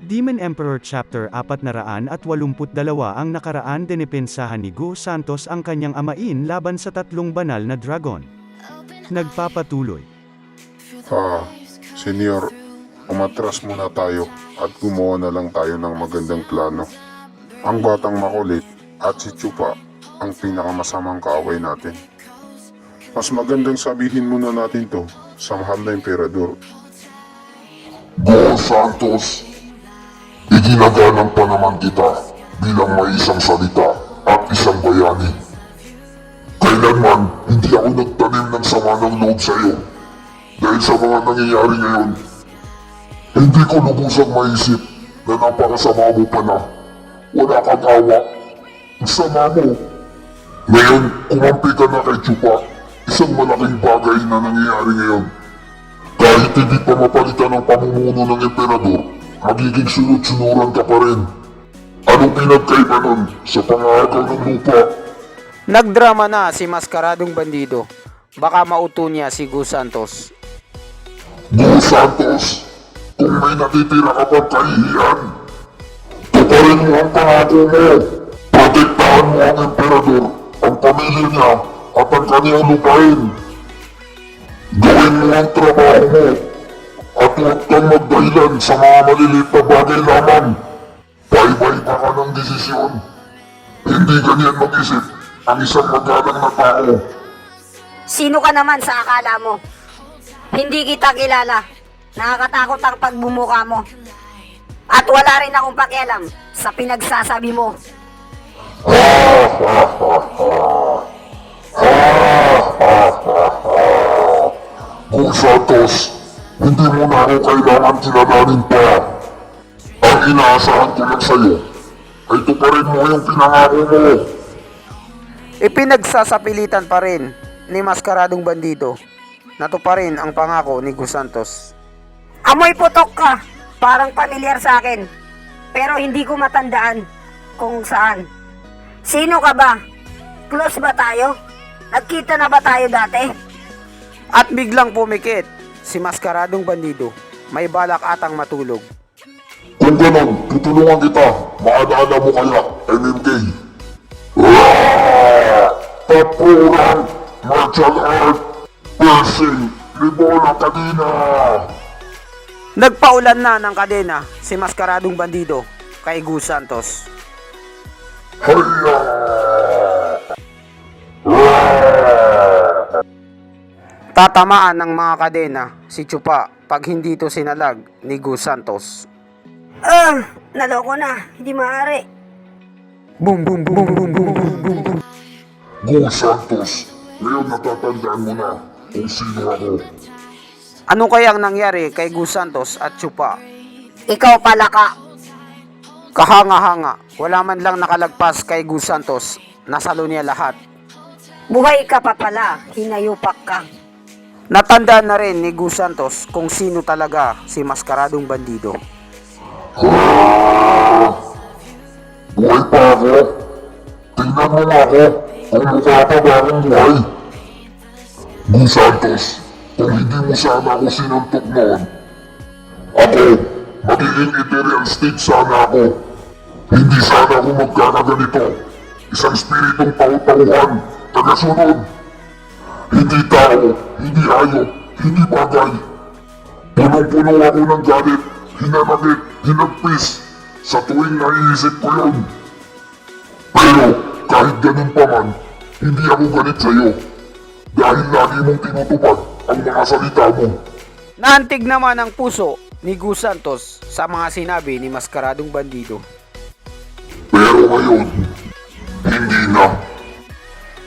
Demon Emperor Chapter 482 ang nakaraan dinipensahan ni Gu Santos ang kanyang amain laban sa tatlong banal na dragon. Nagpapatuloy. Senyor, umatras muna tayo at gumawa na lang tayo ng magandang plano. Ang batang makulit at si Chupa ang pinakamasamang kaaway natin. Mas magandang sabihin muna natin to sa mahal na emperador. Go Santos, iginagalang pa naman kita bilang may isang salita at isang bayani. Kailanman hindi ako nagtanim ng sama ng loob sa iyo dahil sa mga nangyayari ngayon. Hindi ko lubusang maisip na napakasama mo pa na. Wala kang awa. Ang sama mo. Ngayon, kumampi ka na kay Chupa. Isang malaking bagay na nangyayari ngayon. Kahit hindi pa mapalitan ang pamumuno ng emperador, magiging sunod-sunuran ka pa rin. Anong pinagkaiba nun sa pangahagaw ng lupa? Nagdrama na si Maskaradong Bandido. Baka mauto niya si Gu Santos. Go Santos, kung may natitira ka pang kahihiyan, tuparin mo ang pangako mo. Protektahan mo ang emperador, ang pamilya niya, at ang kaniyang lupain. Gawin mo ang trabaho mo, at huwag kang magdahilan sa mga maliliit na bagay lamang. Paiba-iba ka ng desisyon. Hindi ganyan mag-isip ang isang magalang na tao. Sino ka naman sa akala mo? Hindi kita kilala. Nakakatakot ang pagbumuka mo. At wala rin akong pakialam sa pinagsasabi mo. Go Santos, hindi mo na ako kailangan kilalanin pa. Ang inaasahan ko lang sa'yo ay tuparin mo yung pinangako mo. Ipinagsasapilitan pa rin ni Maskaradong Bandido na tuparin ang pangako ni Gu Santos. Amoy putok ka. Parang pamilyar sa akin. Pero hindi ko matandaan kung saan. Sino ka ba? Close ba tayo? Nagkita na ba tayo dati? At biglang pumikit si Maskaradong Bandido. May balak atang matulog. Kung ganon, tutulungan kita. Maalala mo kaya, MMK. Tapuran, martial art, piercing, libola kadena. Nagpaulan na ng kadena si Maskaradong Bandido kay Gu Santos. Hayya! Tatamaan ng mga kadena si Chupa pag hindi ito sinalag ni Gu Santos. Naloko na. Hindi maaari. Boom boom boom boom boom boom boom boom. Go Santos, ngayon natatandaan mo na kung sino ako. Ano kayang nangyari kay Gu Santos at Chupa? Ikaw pala ka. Kahanga-hanga, wala man lang nakalagpas kay Gu Santos. Nasalo niya lahat. Buhay ka pa pala. Hinayupak ka. Natandaan na rin ni Gu Santos kung sino talaga si Maskaradong Bandido. Buhay pa ako. Tingnan mo nga ako kung mukha pa ba akong buhay. Gu Santos, kung hindi mo sana ako sinuntok noon, ako, magiging ethereal state sana ako. Hindi sana ako magkakaganito. Isang spiritong tau-tauhan, tagasunod. Hindi tao, hindi hayop, hindi bagay. Punong-puno ako ng galit, hinanakit, hinagpis sa tuwing naiisip ko yun. Pero kahit ganun pa man, hindi ako galit sa'yo. Dahil lagi mong tinutupad ang mga salita mo. Naantig naman ang puso ni Gu Santos sa mga sinabi ni Maskaradong Bandido. Pero ngayon, hindi na.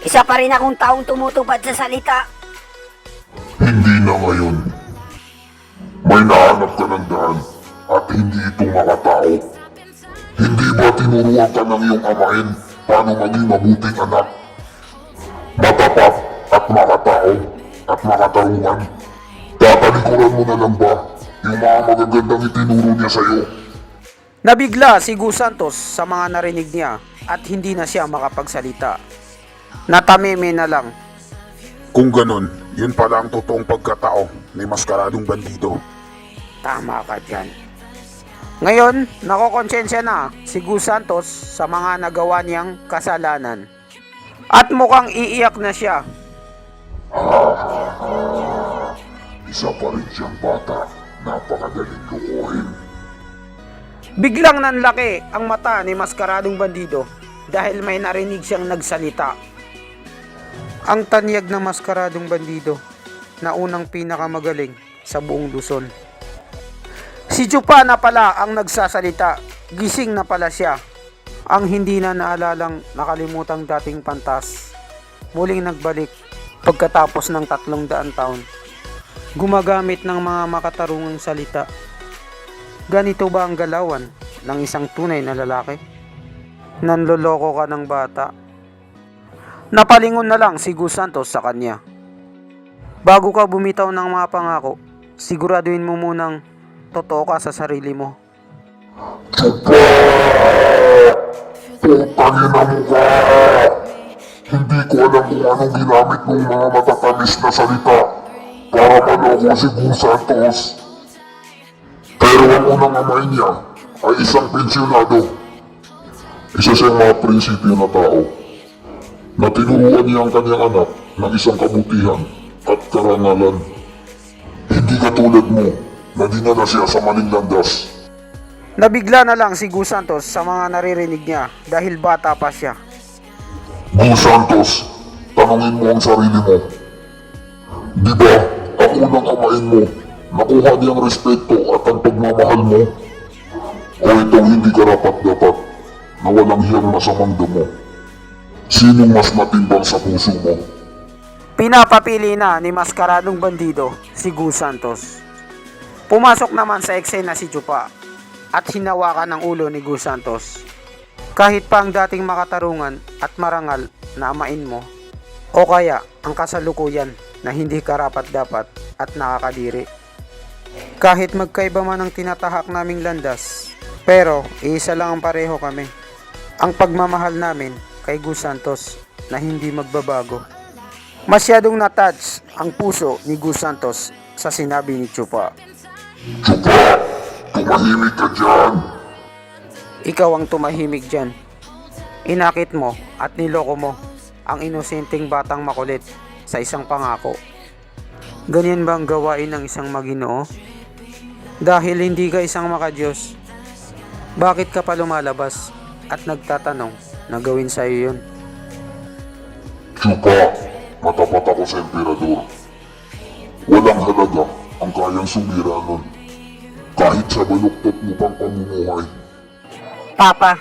Isa pa rin akong taong tumutupad sa salita. Hindi na ngayon. May nahanap ka ng daan at hindi ito mga tao. Hindi ba tinuruan ka ng iyong amain paano maging mabuting anak? Matapat at makatao at makatarungan. Tatalikuran mo na lang ba yung mga magagandang itinuro niya sa'yo? Nabigla si Gu Santos sa mga narinig niya at hindi na siya makapagsalita. Natameme na lang. Kung ganon, yun pala ang totoong pagkatao ni Maskaradong Bandido. Tama ka dyan. Ngayon, nakokonsensya na si Gus Santos sa mga nagawa niyang kasalanan. At mukhang iiyak na siya. Isa pa rin siyang bata. Napakadaling lukuhin. Biglang nanlaki ang mata ni Maskaradong Bandido dahil may narinig siyang nagsalita. Ang tanyag ng Maskaradong Bandido na unang pinakamagaling sa buong Luzon. Si Chupa na pala ang nagsasalita. Gising na pala siya. Ang hindi na naalalang nakalimutang dating pantas. Muling nagbalik pagkatapos ng 300 taon. Gumagamit ng mga makatarungang salita. Ganito ba ang galawan ng isang tunay na lalaki? Nanloloko ka ng bata. Napalingon na lang si Gus Santos sa kanya. Bago ka bumitaw ng mga pangako, siguraduhin mo munang totoo ka sa sarili mo. Chupa! Putangin na mo ka! Hindi ko alam kung anong ginamit ng mga matatamis na salita para maloko si Gus Santos. Pero ang unang amay niya ay isang pensyonado. Isa siyang mga prinsipyo na tao na tinuruan niya ang kanyang anak ng isang kabutihan at karangalan. Hindi katulad mo na dinala siya sa maling landas. Nabigla na lang si Gus Santos sa mga naririnig niya dahil bata pa siya. Gus Santos, tanungin mo ang sarili mo. Di ba, ang unang amain mo, nakuha niyang respeto at ang pagmamahal mo? O itong hindi karapat-dapat na walang hiyang masamang damo? Sinong mas matimbang sa puso mo? Pinapapili na ni Maskaradong Bandido si Gus Santos. Pumasok naman sa eksena si Chupa at hinawakan ang ulo ni Gus Santos. Kahit pa ang dating makatarungan at marangal na amain mo, o kaya ang kasalukuyan na hindi karapat-dapat at nakakadiri. Kahit magkaiba man ang tinatahak naming landas, pero iisa lang ang pareho kami. Ang pagmamahal namin kay Gus Santos na hindi magbabago. Masyadong natouch ang puso ni Gus Santos sa sinabi ni Chupa. Chupa, tumahimik ka dyan. Ikaw ang tumahimik dyan. Inakit mo at niloko mo ang inosenteng batang makulit sa isang pangako. Ganyan ba ang gawain ng isang maginoo? Dahil hindi ka isang makadiyos, bakit ka pa lumalabas at nagtatanong na gawin sa iyo yun? Chupa, matapat ako sa emperador. Walang halaga ang kayang sumira nun. Kahit sa baluktot mo pang pamumuhay. Papa,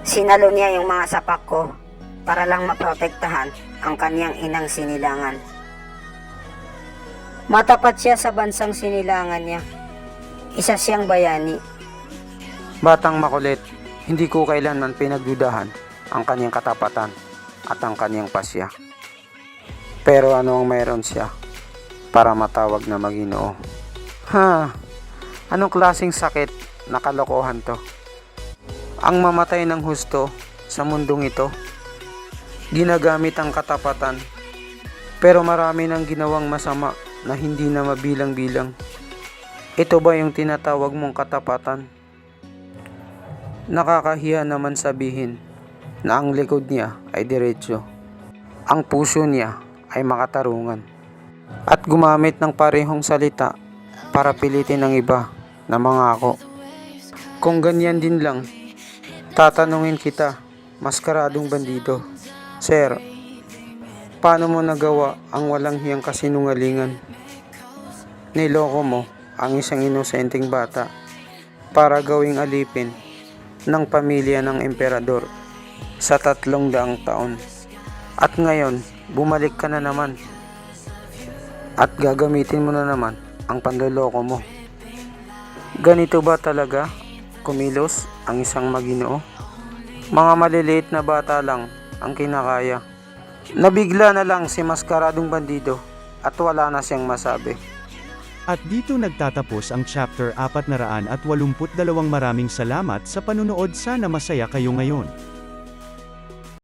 sinalo niya yung mga sapak ko para lang maprotektahan ang kanyang inang sinilangan. Matapat siya sa bansang sinilangan niya. Isa siyang bayani. Batang makulit, hindi ko kailanman pinagdudahan ang kanyang katapatan at ang kanyang pasya. Pero ano ang mayroon siya para matawag na maginoo? Anong klaseng sakit na kalokohan to? Ang mamatay ng husto sa mundong ito, ginagamit ang katapatan, pero marami nang ginawang masama na hindi na mabilang-bilang. Ito ba yung tinatawag mong katapatan? Nakakahiya naman sabihin na ang likod niya ay diretso, ang puso niya ay makatarungan, at gumamit ng parehong salita para pilitin ang iba na mangako. Kung ganyan din lang, tatanungin kita, Maskaradong Bandido, Sir, paano mo nagawa ang walang hiyang kasinungalingan? Niloko mo ang isang inosenteng bata para gawing alipin ng pamilya ng emperador sa 300 taon. At ngayon, bumalik ka na naman at gagamitin mo na naman ang panloloko mo. Ganito ba talaga kumilos ang isang maginoo? Mga maliliit na bata lang ang kinakaya. Nabigla na lang si Maskaradong Bandido at wala na siyang masabi. At dito nagtatapos ang chapter 482. Maraming salamat sa panunood, sana masaya kayo ngayon.